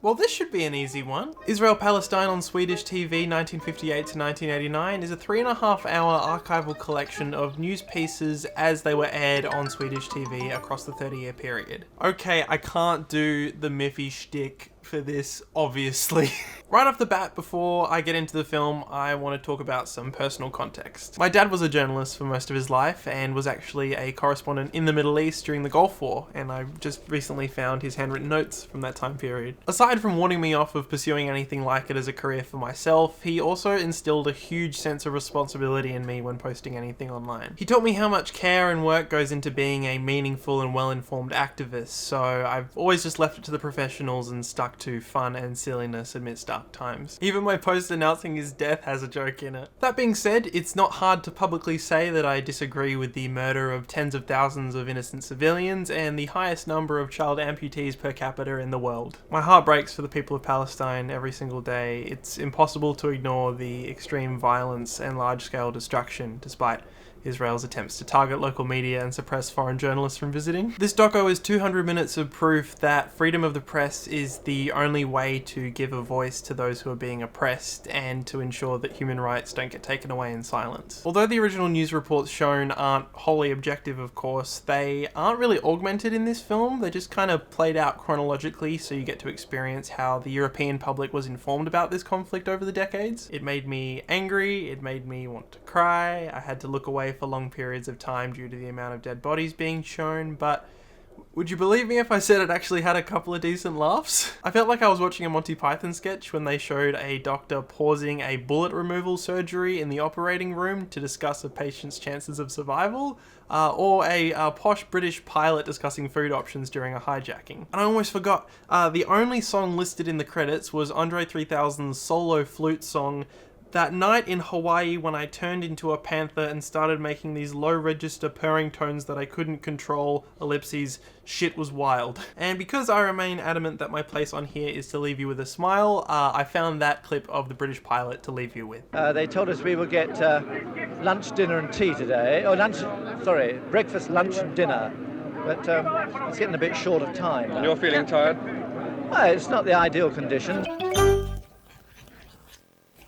Well, this should be an easy one. Israel-Palestine on Swedish TV 1958 to 1989 is a 3.5-hour archival collection of news pieces as they were aired on Swedish TV across the 30-year period. Okay, I can't do the MIFF-y shtick for this, obviously. Right off the bat, before I get into the film, I want to talk about some personal context. My dad was a journalist for most of his life and was actually a correspondent in the Middle East during the Gulf War, and I just recently found his handwritten notes from that time period. Aside from warning me off of pursuing anything like it as a career for myself, he also instilled a huge sense of responsibility in me when posting anything online. He taught me how much care and work goes into being a meaningful and well-informed activist, so I've always just left it to the professionals and stuck to fun and silliness amidst dark times. Even my post announcing his death has a joke in it. That being said, it's not hard to publicly say that I disagree with the murder of tens of thousands of innocent civilians and the highest number of child amputees per capita in the world. My heart breaks for the people of Palestine every single day. It's impossible to ignore the extreme violence and large-scale destruction despite Israel's attempts to target local media and suppress foreign journalists from visiting. This doco is 200 minutes of proof that freedom of the press is the only way to give a voice to those who are being oppressed and to ensure that human rights don't get taken away in silence. Although the original news reports shown aren't wholly objective, of course, they aren't really augmented in this film. They're just kind of played out chronologically, so you get to experience how the European public was informed about this conflict over the decades. It made me angry, it made me want to cry, I had to look away for long periods of time due to the amount of dead bodies being shown, but would you believe me if I said it actually had a couple of decent laughs? I felt like I was watching a Monty Python sketch when they showed a doctor pausing a bullet removal surgery in the operating room to discuss a patient's chances of survival, or a posh British pilot discussing food options during a hijacking. And I almost forgot, the only song listed in the credits was Andre 3000's solo flute song, That Night in Hawaii When I Turned Into a Panther and Started Making These Low Register Purring Tones That I Couldn't Control, ellipses, shit was wild. And because I remain adamant that my place on here is to leave you with a smile, I found that clip of the British pilot to leave you with. They told us we would get lunch, dinner and tea today. Breakfast, lunch and dinner. But it's getting a bit short of time. And you're feeling tired? Well, it's not the ideal condition.